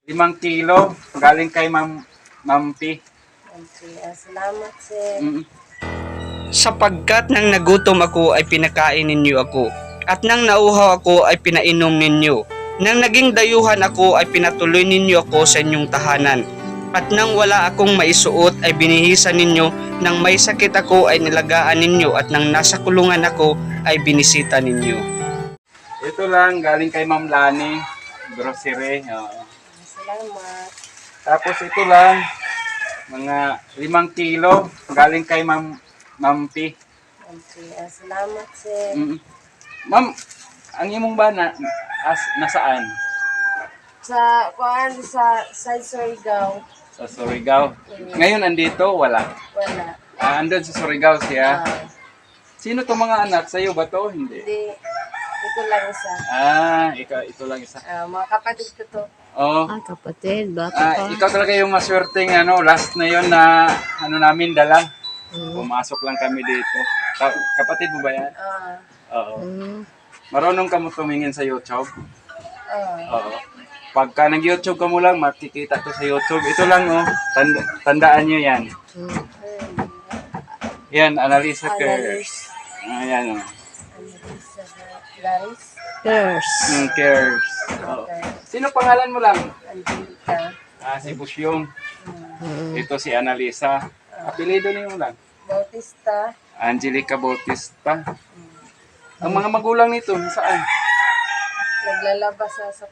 5 kilo galing kay Ma'am P. Okay, salamat sir. Sapagkat nang nagutom ako ay pinakain ninyo ako, at nang nauhaw ako ay pinainom ninyo. Nang naging dayuhan ako ay pinatuloy ninyo ako sa inyong tahanan. At nang wala akong maisuot ay binihisan ninyo, nang may sakit ako ay nilagaan ninyo, at nang nasa kulungan ako ay binisita ninyo. Ito lang galing kay Ma'am Lani, grocery. Salamat. Tapos ito lang mga 5 kilo galing kay Ma'am P. Okay, salamat sir. Ma'am, ang imong ba nasaan? Sa Surigao. Sa Surigao. Ngayon andito wala. Wala. Andun sa Surigao siya. Ah, Sino to mga anak? Sa'yo ba to? Hindi. Hindi. Ito lang isa. Ito lang isa. Mga kapatid ko to. Oh. Kapatid, bata pa. Ikaw talaga yung maswerteng last na yon na namin dala. Pumasok lang kami dito. Kapatid mo ba yan? Oo. Marunong ka mo tumingin sa YouTube? Oo. Pagka nag-YouTube ka mo lang, makikita to sa YouTube. Ito lang tandaan nyo yan. Yan, Analisa Cares. Ayan Laris. Girls. Cares. Oo. Sino pangalan mo lang? Angelica. Si Busyong. Ito si Analisa. Apelido niyo lang. Bautista. Angelica Bautista. Ang mga magulang nito, saan? Naglalaba sa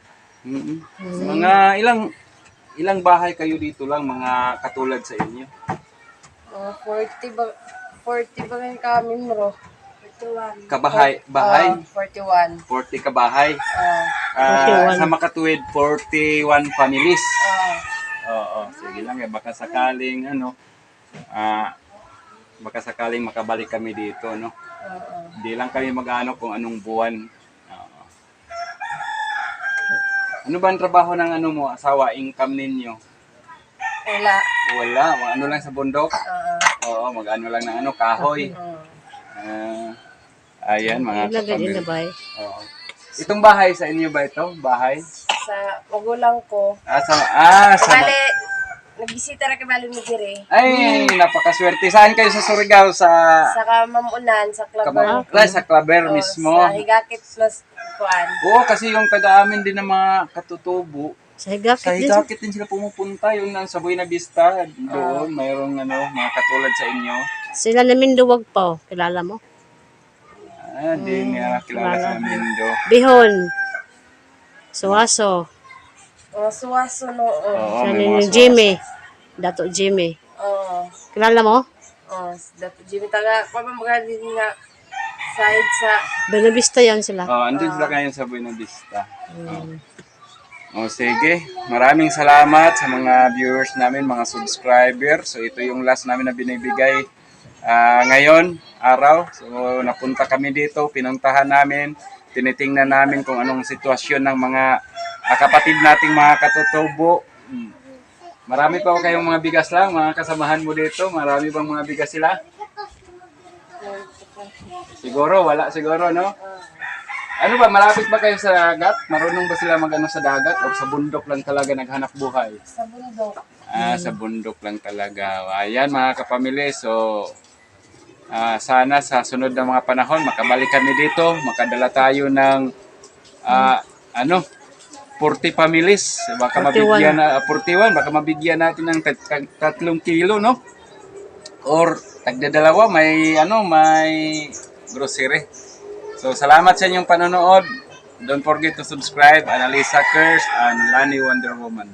Mga ilang bahay kayo dito lang, mga katulad sa inyo? 40 ba rin kami bro? 41. Bahay? 41. 40 kabahay. 41. Sa Makatuwid, 41 families. Ah. Oo, sige lang baka sakaling makabalik kami dito, no? Hindi lang kami mag-ano kung anong buwan. Oo. Ano ba ang trabaho ng mo, asawa, income ninyo? Wala, ano lang sa bundok? Oo, mag-ano lang ng kahoy. Ayan, mga Ilagay din na kapamilya. ba? Oo. Itong bahay sa inyo ba ito? Bahay? Sa magulang ko. Sa Nagbisita na kay Balo ni Jire. Ay, napakaswerte. Saan kayo sa Surigao? Sa Mamunan, sa Claver. Sa Claver mismo. Sa Higakit plus Kuan. Oo, kasi yung taga-amin din ng mga katutubo. Sa higakit Sa din. Higakit din sila pumupunta. Yung sa Buena Vista, doon, mayroong mga katulad sa inyo. Sila namin duwag pa. Kilala mo? Di niya kilala sa Mindo. Bihon. Suwaso. Suwaso no. Oo, Sa may ni mga Jimmy. Dato Jimmy. Kilala mo? Dato Jimmy taga pamamaga din nga side sa Benavista yan sila. andun sila ngayon sa Buena Vista. Sige. Maraming salamat sa mga viewers namin, mga subscribers. So, ito yung last namin na binibigay ngayon, araw. So, napunta kami dito, pinuntahan namin, tinitingnan namin kung anong sitwasyon ng mga kapatid nating mga katutubo. Marami pa kayong mga bigas lang, mga kasamahan mo dito. Marami bang mga bigas sila? Siguro, wala siguro, no? Ano ba, malapit ba kayo sa dagat? Marunong ba sila sa dagat? O sa bundok lang talaga naghanap buhay? sa bundok. Sa bundok lang talaga. Ayan mga kapamilya, so sana sa sunod na mga panahon makabalik kami dito, makadala tayo ng 40 families, baka 41. mabigyan 41, baka mabigyan natin ng 3 kilo, no? Or tagdadalawa may grocery. So salamat sa inyong panonood. Don't forget to subscribe, Analisa Cares and Lani Wonder Woman.